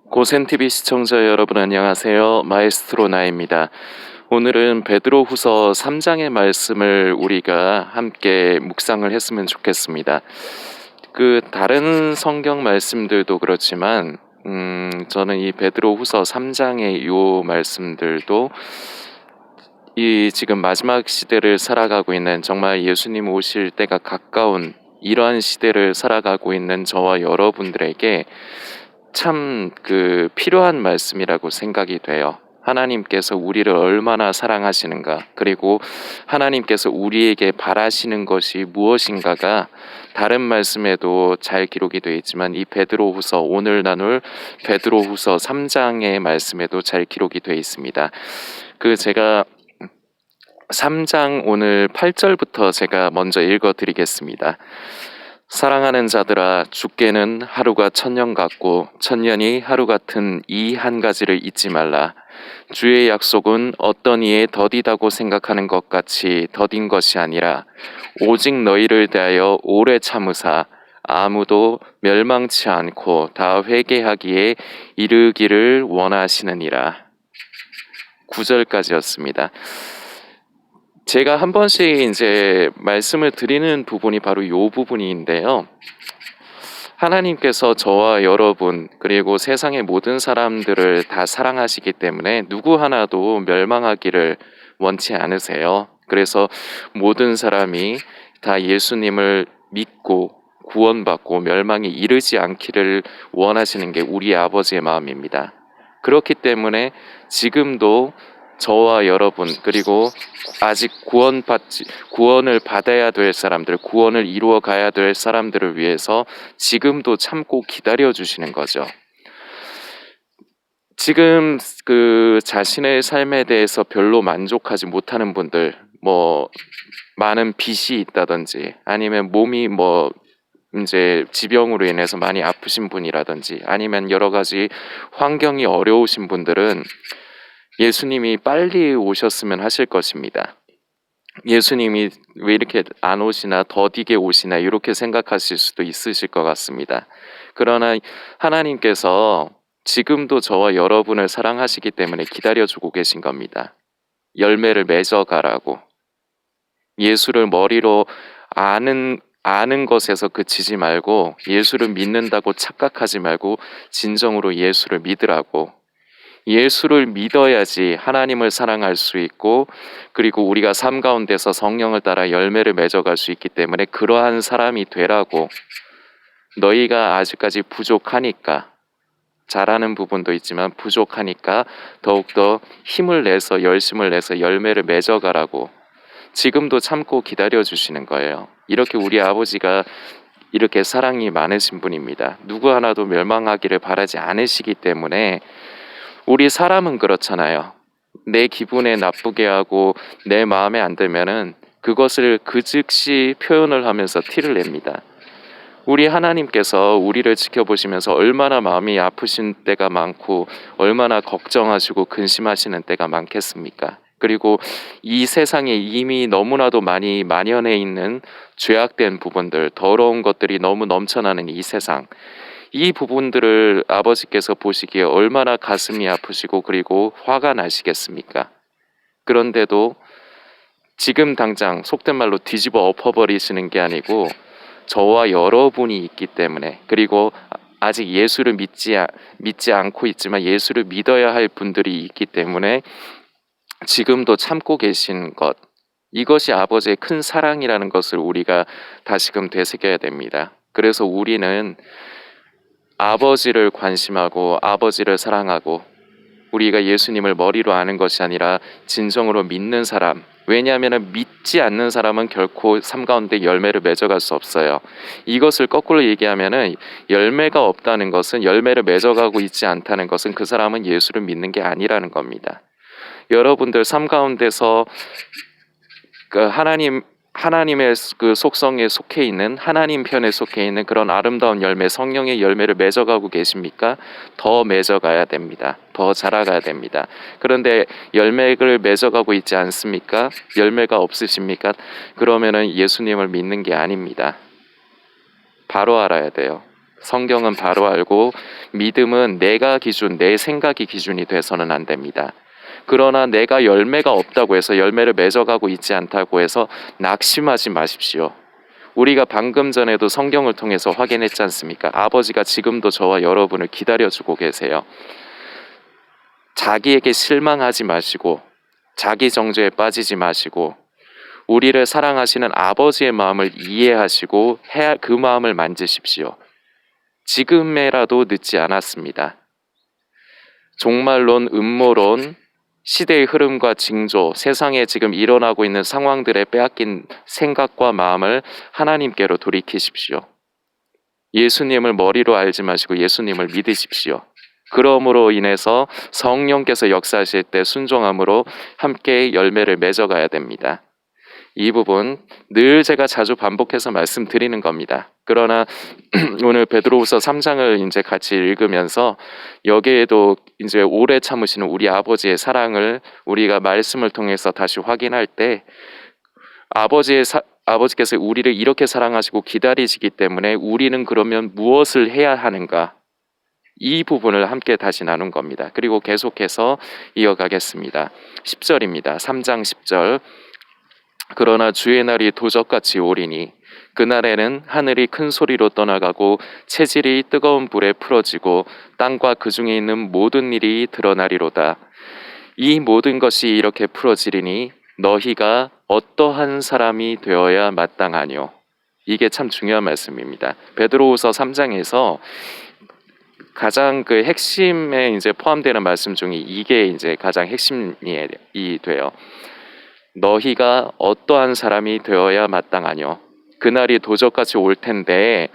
고센TV 시청자 여러분 안녕하세요. 마에스트로 나입니다. 오늘은 베드로후서 3장의 말씀을 우리가 함께 묵상을 했으면 좋겠습니다. 다른 성경 말씀들도 그렇지만 저는 이 베드로후서 3장의 요 말씀들도 이 지금 마지막 시대를 살아가고 있는, 정말 예수님 오실 때가 가까운 이러한 시대를 살아가고 있는 저와 여러분들에게 참 필요한 말씀이라고 생각이 돼요. 하나님께서 우리를 얼마나 사랑하시는가, 그리고 하나님께서 우리에게 바라시는 것이 무엇인가가 다른 말씀에도 잘 기록이 되어 있지만 이 베드로후서, 오늘 나눌 베드로후서 3장의 말씀에도 잘 기록이 되어 있습니다. 제가 3장 오늘 8절부터 제가 먼저 읽어드리겠습니다. 사랑하는 자들아, 주께는 하루가 천년 같고 천년이 하루 같은 이 한 가지를 잊지 말라. 주의 약속은 어떤 이에 더디다고 생각하는 것 같이 더딘 것이 아니라 오직 너희를 대하여 오래 참으사 아무도 멸망치 않고 다 회개하기에 이르기를 원하시느니라. 9절까지였습니다. 제가 한 번씩 이제 말씀을 드리는 부분이 바로 이 부분인데요. 하나님께서 저와 여러분 그리고 세상의 모든 사람들을 다 사랑하시기 때문에 누구 하나도 멸망하기를 원치 않으세요. 그래서 모든 사람이 다 예수님을 믿고 구원받고 멸망에 이르지 않기를 원하시는 게 우리 아버지의 마음입니다. 그렇기 때문에 지금도 저와 여러분 그리고 아직 구원을 받아야 될 사람들, 구원을 이루어 가야 될 사람들을 위해서 지금도 참고 기다려 주시는 거죠. 지금 자신의 삶에 대해서 별로 만족하지 못하는 분들, 많은 빚이 있다든지 아니면 몸이 이제 지병으로 인해서 많이 아프신 분이라든지 아니면 여러 가지 환경이 어려우신 분들은 예수님이 빨리 오셨으면 하실 것입니다. 예수님이 왜 이렇게 안 오시나, 더디게 오시나 이렇게 생각하실 수도 있으실 것 같습니다. 그러나 하나님께서 지금도 저와 여러분을 사랑하시기 때문에 기다려주고 계신 겁니다. 열매를 맺어가라고. 예수를 머리로 아는 것에서 그치지 말고 예수를 믿는다고 착각하지 말고 진정으로 예수를 믿으라고. 예수를 믿어야지 하나님을 사랑할 수 있고 그리고 우리가 삶 가운데서 성령을 따라 열매를 맺어갈 수 있기 때문에 그러한 사람이 되라고. 너희가 아직까지 부족하니까, 잘하는 부분도 있지만 부족하니까 더욱더 힘을 내서 열심을 내서 열매를 맺어가라고 지금도 참고 기다려주시는 거예요. 이렇게 우리 아버지가 이렇게 사랑이 많으신 분입니다. 누구 하나도 멸망하기를 바라지 않으시기 때문에 우리 사람은 그렇잖아요. 내 기분에 나쁘게 하고 내 마음에 안 들면은 그것을 그 즉시 표현을 하면서 티를 냅니다. 우리 하나님께서 우리를 지켜보시면서 얼마나 마음이 아프신 때가 많고 얼마나 걱정하시고 근심하시는 때가 많겠습니까? 그리고 이 세상에 이미 너무나도 많이 만연해 있는 죄악된 부분들, 더러운 것들이 너무 넘쳐나는 이 세상, 이 부분들을 아버지께서 보시기에 얼마나 가슴이 아프시고 그리고 화가 나시겠습니까? 그런데도 지금 당장 속된 말로 뒤집어 엎어버리시는 게 아니고 저와 여러분이 있기 때문에, 그리고 아직 예수를 믿지 않고 있지만 예수를 믿어야 할 분들이 있기 때문에 지금도 참고 계신 것, 이것이 아버지의 큰 사랑이라는 것을 우리가 다시금 되새겨야 됩니다. 그래서 우리는 아버지를 관심하고 아버지를 사랑하고 우리가 예수님을 머리로 아는 것이 아니라 진정으로 믿는 사람, 왜냐하면 믿지 않는 사람은 결코 삶 가운데 열매를 맺어갈 수 없어요. 이것을 거꾸로 얘기하면 열매가 없다는 것은, 열매를 맺어가고 있지 않다는 것은 그 사람은 예수를 믿는 게 아니라는 겁니다. 여러분들 삶 가운데서 하나님의 속성에 속해 있는, 하나님 편에 속해 있는 그런 아름다운 열매, 성령의 열매를 맺어가고 계십니까? 더 맺어가야 됩니다. 더 자라가야 됩니다. 그런데 열매를 맺어가고 있지 않습니까? 열매가 없으십니까? 그러면은 예수님을 믿는 게 아닙니다. 바로 알아야 돼요. 성경은 바로 알고 믿음은 내가 기준, 내 생각이 기준이 돼서는 안 됩니다. 그러나 내가 열매가 없다고 해서 열매를 맺어가고 있지 않다고 해서 낙심하지 마십시오. 우리가 방금 전에도 성경을 통해서 확인했지 않습니까? 아버지가 지금도 저와 여러분을 기다려주고 계세요. 자기에게 실망하지 마시고 자기 정죄에 빠지지 마시고 우리를 사랑하시는 아버지의 마음을 이해하시고 그 마음을 만지십시오. 지금에라도 늦지 않았습니다. 종말론, 음모론, 시대의 흐름과 징조, 세상에 지금 일어나고 있는 상황들에 빼앗긴 생각과 마음을 하나님께로 돌이키십시오. 예수님을 머리로 알지 마시고 예수님을 믿으십시오. 그러므로 인해서 성령께서 역사하실 때 순종함으로 함께 열매를 맺어가야 됩니다. 이 부분 늘 제가 자주 반복해서 말씀드리는 겁니다. 그러나 오늘 베드로후서 3장을 이제 같이 읽으면서 여기에도 이제 오래 참으시는 우리 아버지의 사랑을 우리가 말씀을 통해서 다시 확인할 때 아버지께서 우리를 이렇게 사랑하시고 기다리시기 때문에 우리는 그러면 무엇을 해야 하는가? 이 부분을 함께 다시 나눈 겁니다. 그리고 계속해서 이어가겠습니다. 10절입니다. 3장 10절. 그러나 주의 날이 도적같이 오리니 그날에는 하늘이 큰 소리로 떠나가고 체질이 뜨거운 불에 풀어지고 땅과 그 중에 있는 모든 일이 드러나리로다. 이 모든 것이 이렇게 풀어지리니 너희가 어떠한 사람이 되어야 마땅하뇨. 이게 참 중요한 말씀입니다. 베드로후서 3장에서 가장 그 핵심에 이제 포함되는 말씀 중에 이게 이제 가장 핵심이 돼요. 너희가 어떠한 사람이 되어야 마땅하뇨. 그날이 도적같이 올 텐데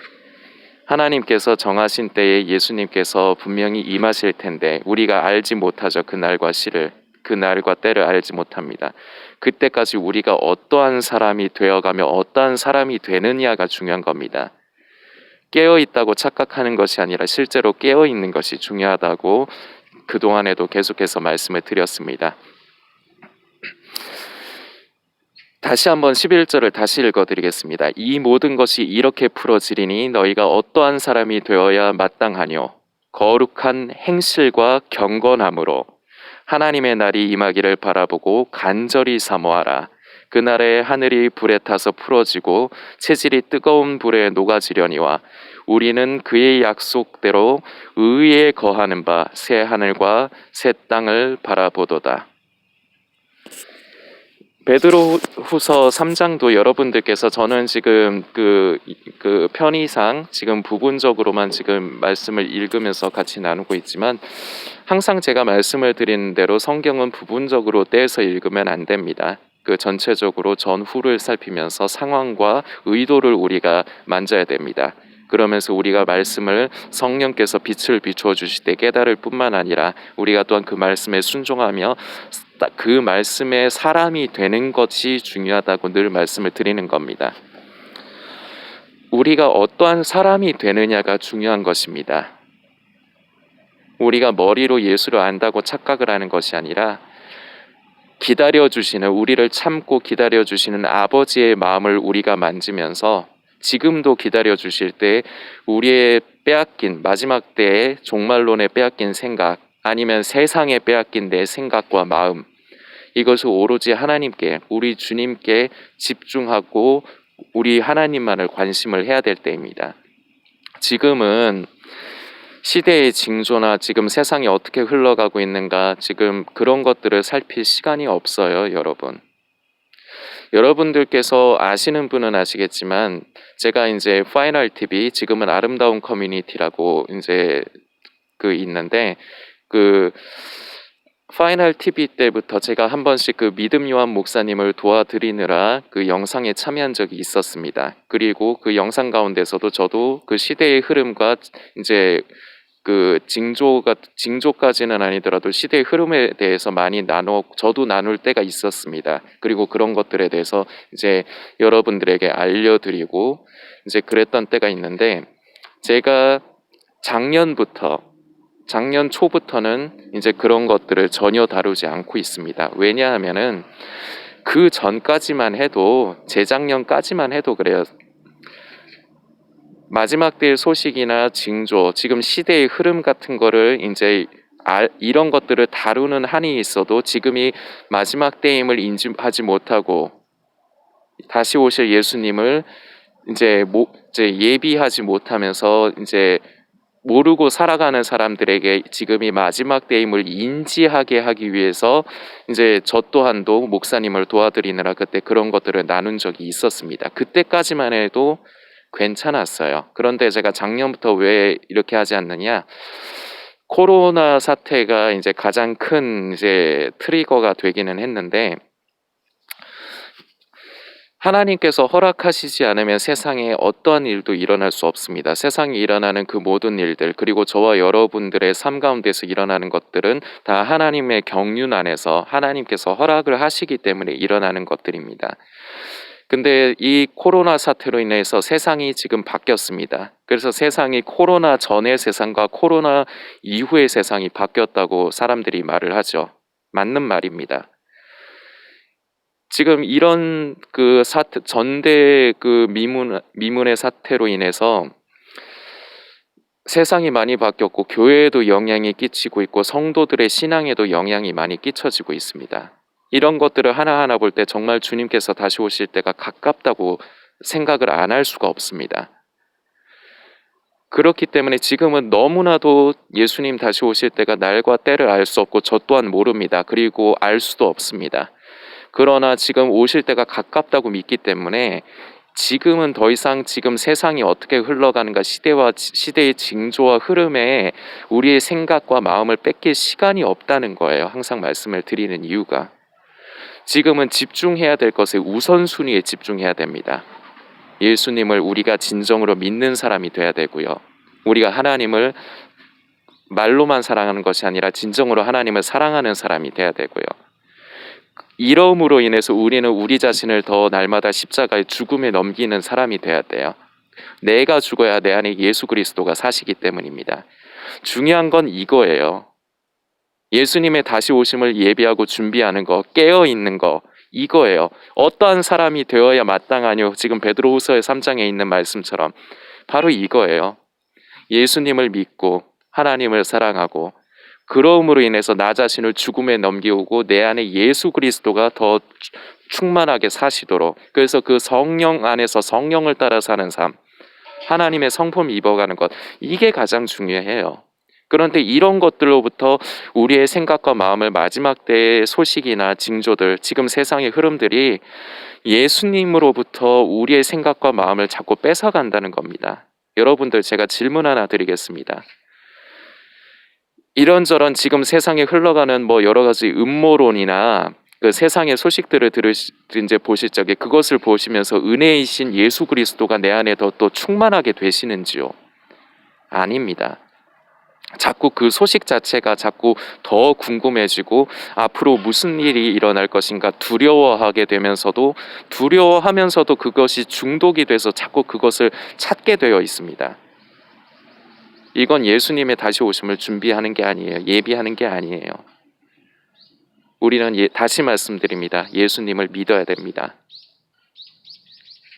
하나님께서 정하신 때에 예수님께서 분명히 임하실 텐데 우리가 알지 못하죠. 그날과 시를, 그날과 때를 알지 못합니다. 그때까지 우리가 어떠한 사람이 되어가며 어떠한 사람이 되느냐가 중요한 겁니다. 깨어있다고 착각하는 것이 아니라 실제로 깨어있는 것이 중요하다고 그동안에도 계속해서 말씀을 드렸습니다. 다시 한번 11절을 다시 읽어드리겠습니다. 이 모든 것이 이렇게 풀어지리니 너희가 어떠한 사람이 되어야 마땅하뇨. 거룩한 행실과 경건함으로 하나님의 날이 임하기를 바라보고 간절히 사모하라. 그날에 하늘이 불에 타서 풀어지고 체질이 뜨거운 불에 녹아지려니와 우리는 그의 약속대로 의에 거하는 바 새 하늘과 새 땅을 바라보도다. 베드로후서 3장도 여러분들께서 저는 지금 그 편의상 지금 부분적으로만 지금 말씀을 읽으면서 같이 나누고 있지만 항상 제가 말씀을 드리는 대로 성경은 부분적으로 떼서 읽으면 안 됩니다. 그 전체적으로 전후를 살피면서 상황과 의도를 우리가 만져야 됩니다. 그러면서 우리가 말씀을 성령께서 빛을 비추어 주실 때 깨달을 뿐만 아니라 우리가 또한 그 말씀에 순종하며 그 말씀의 사람이 되는 것이 중요하다고 늘 말씀을 드리는 겁니다. 우리가 어떠한 사람이 되느냐가 중요한 것입니다. 우리가 머리로 예수를 안다고 착각을 하는 것이 아니라 기다려주시는, 우리를 참고 기다려주시는 아버지의 마음을 우리가 만지면서 지금도 기다려주실 때 우리의 빼앗긴 마지막 때의 종말론에 빼앗긴 생각 아니면 세상에 빼앗긴 내 생각과 마음, 이것을 오로지 하나님께, 우리 주님께 집중하고 우리 하나님만을 관심을 해야 될 때입니다. 지금은 시대의 징조나 지금 세상이 어떻게 흘러가고 있는가, 지금 그런 것들을 살필 시간이 없어요, 여러분. 여러분들께서 아시는 분은 아시겠지만 제가 이제 파이널 TV, 지금은 아름다운 커뮤니티라고 이제 있는데 파이널 TV 때부터 제가 한 번씩 믿음 요한 목사님을 도와드리느라 그 영상에 참여한 적이 있었습니다. 그리고 그 영상 가운데서도 저도 그 시대의 흐름과 이제 징조까지는 아니더라도 시대의 흐름에 대해서 많이 저도 나눌 때가 있었습니다. 그리고 그런 것들에 대해서 이제 여러분들에게 알려드리고 이제 그랬던 때가 있는데, 제가 작년 초부터는 이제 그런 것들을 전혀 다루지 않고 있습니다. 왜냐하면은 그 전까지만 해도, 재작년까지만 해도 그래요. 마지막 때의 소식이나 징조, 지금 시대의 흐름 같은 거를 이제 이런 것들을 다루는 한이 있어도 지금이 마지막 때임을 인지하지 못하고 다시 오실 예수님을 이제 예비하지 못하면서 이제 모르고 살아가는 사람들에게 지금이 마지막 때임을 인지하게 하기 위해서 이제 저 또한도 목사님을 도와드리느라 그때 그런 것들을 나눈 적이 있었습니다. 그때까지만 해도 괜찮았어요. 그런데 제가 작년부터 왜 이렇게 하지 않느냐? 코로나 사태가 이제 가장 큰 이제 트리거가 되기는 했는데, 하나님께서 허락하시지 않으면 세상에 어떠한 일도 일어날 수 없습니다. 세상에 일어나는 그 모든 일들, 그리고 저와 여러분들의 삶 가운데서 일어나는 것들은 다 하나님의 경륜 안에서 하나님께서 허락을 하시기 때문에 일어나는 것들입니다. 근데 이 코로나 사태로 인해서 세상이 지금 바뀌었습니다. 그래서 세상이 코로나 전의 세상과 코로나 이후의 세상이 바뀌었다고 사람들이 말을 하죠. 맞는 말입니다. 지금 이런 그 사태, 전대 그 미문의 사태로 인해서 세상이 많이 바뀌었고 교회에도 영향이 끼치고 있고 성도들의 신앙에도 영향이 많이 끼쳐지고 있습니다. 이런 것들을 하나하나 볼 때 정말 주님께서 다시 오실 때가 가깝다고 생각을 안 할 수가 없습니다. 그렇기 때문에 지금은 너무나도 예수님 다시 오실 때가 날과 때를 알 수 없고 저 또한 모릅니다. 그리고 알 수도 없습니다. 그러나 지금 오실 때가 가깝다고 믿기 때문에 지금은 더 이상 지금 세상이 어떻게 흘러가는가, 시대의 징조와 흐름에 우리의 생각과 마음을 뺏길 시간이 없다는 거예요. 항상 말씀을 드리는 이유가, 지금은 집중해야 될 것에 우선순위에 집중해야 됩니다. 예수님을 우리가 진정으로 믿는 사람이 돼야 되고요. 우리가 하나님을 말로만 사랑하는 것이 아니라 진정으로 하나님을 사랑하는 사람이 돼야 되고요. 이러므로 인해서 우리는 우리 자신을 더 날마다 십자가의 죽음에 넘기는 사람이 돼야 돼요. 내가 죽어야 내 안에 예수 그리스도가 사시기 때문입니다. 중요한 건 이거예요. 예수님의 다시 오심을 예비하고 준비하는 거, 깨어 있는 거, 이거예요. 어떠한 사람이 되어야 마땅하뇨? 지금 베드로후서 3장에 있는 말씀처럼 바로 이거예요. 예수님을 믿고 하나님을 사랑하고 그러므로 인해서 나 자신을 죽음에 넘기고 내 안에 예수 그리스도가 더 충만하게 사시도록, 그래서 그 성령 안에서 성령을 따라 사는 삶, 하나님의 성품 입어가는 것, 이게 가장 중요해요. 그런데 이런 것들로부터 우리의 생각과 마음을 마지막 때의 소식이나 징조들, 지금 세상의 흐름들이 예수님으로부터 우리의 생각과 마음을 자꾸 뺏어간다는 겁니다. 여러분들, 제가 질문 하나 드리겠습니다. 이런저런 지금 세상에 흘러가는 여러 가지 음모론이나 그 세상의 소식들을 이제 보실 적에 그것을 보시면서 은혜이신 예수 그리스도가 내 안에 더 충만하게 되시는지요? 아닙니다. 자꾸 그 소식 자체가 자꾸 더 궁금해지고 앞으로 무슨 일이 일어날 것인가 두려워하게 되면서도, 두려워하면서도 그것이 중독이 돼서 자꾸 그것을 찾게 되어 있습니다. 이건 예수님의 다시 오심을 준비하는 게 아니에요. 예비하는 게 아니에요. 우리는 다시 말씀드립니다. 예수님을 믿어야 됩니다.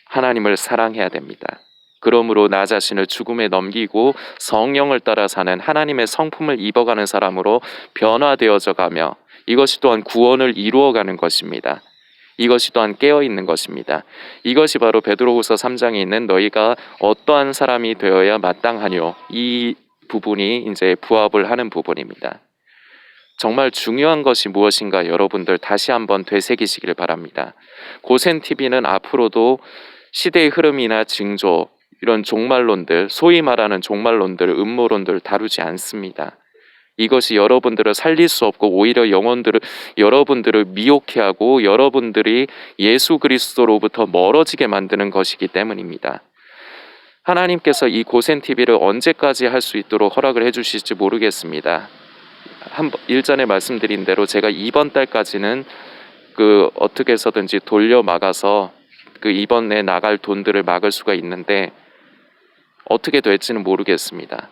하나님을 사랑해야 됩니다. 그러므로 나 자신을 죽음에 넘기고 성령을 따라 사는 하나님의 성품을 입어가는 사람으로 변화되어져 가며, 이것이 또한 구원을 이루어가는 것입니다. 이것이 또한 깨어있는 것입니다. 이것이 바로 베드로후서 3장에 있는 너희가 어떠한 사람이 되어야 마땅하뇨, 이 부분이 이제 부합을 하는 부분입니다. 정말 중요한 것이 무엇인가 여러분들 다시 한번 되새기시길 바랍니다. 고센TV는 앞으로도 시대의 흐름이나 징조, 이런 종말론들, 소위 말하는 종말론들, 음모론들 다루지 않습니다. 이것이 여러분들을 살릴 수 없고 오히려 여러분들을 미혹해 하고 여러분들이 예수 그리스도로부터 멀어지게 만드는 것이기 때문입니다. 하나님께서 이 고센TV를 언제까지 할 수 있도록 허락을 해주실지 모르겠습니다. 일전에 말씀드린 대로 제가 이번 달까지는 어떻게 해서든지 돌려 막아서 이번에 나갈 돈들을 막을 수가 있는데 어떻게 될지는 모르겠습니다.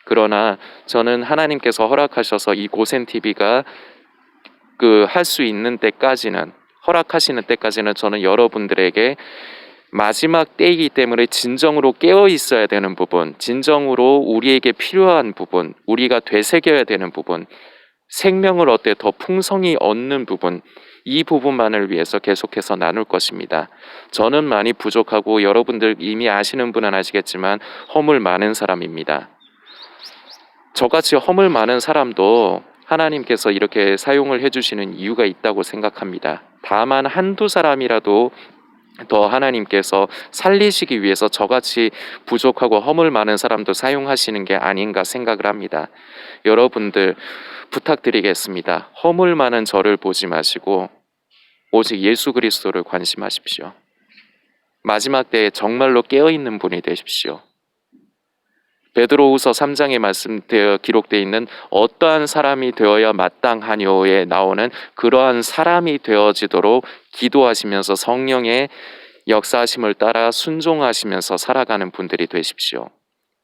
그러나 저는 하나님께서 허락하셔서 이 고센TV가 할 수 있는 때까지는, 허락하시는 때까지는 저는 여러분들에게 마지막 때이기 때문에 진정으로 깨어 있어야 되는 부분, 진정으로 우리에게 필요한 부분, 우리가 되새겨야 되는 부분, 생명을 얻되 더 풍성히 얻는 부분, 이 부분만을 위해서 계속해서 나눌 것입니다. 저는 많이 부족하고 여러분들 이미 아시는 분은 아시겠지만 허물 많은 사람입니다. 저같이 허물 많은 사람도 하나님께서 이렇게 사용을 해주시는 이유가 있다고 생각합니다. 다만 한두 사람이라도 더 하나님께서 살리시기 위해서 저같이 부족하고 허물 많은 사람도 사용하시는 게 아닌가 생각을 합니다. 여러분들 부탁드리겠습니다. 허물 많은 저를 보지 마시고 오직 예수 그리스도를 관심하십시오. 마지막 때에 정말로 깨어있는 분이 되십시오. 베드로후서 3장에 말씀되어 기록되어 있는 어떠한 사람이 되어야 마땅하뇨에 나오는 그러한 사람이 되어지도록 기도하시면서 성령의 역사하심을 따라 순종하시면서 살아가는 분들이 되십시오.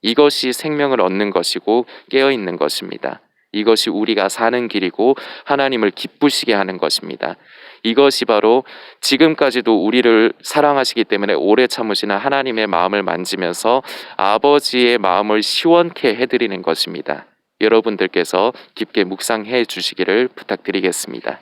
이것이 생명을 얻는 것이고 깨어있는 것입니다. 이것이 우리가 사는 길이고 하나님을 기쁘시게 하는 것입니다. 이것이 바로 지금까지도 우리를 사랑하시기 때문에 오래 참으시는 하나님의 마음을 만지면서 아버지의 마음을 시원케 해드리는 것입니다. 여러분들께서 깊게 묵상해 주시기를 부탁드리겠습니다.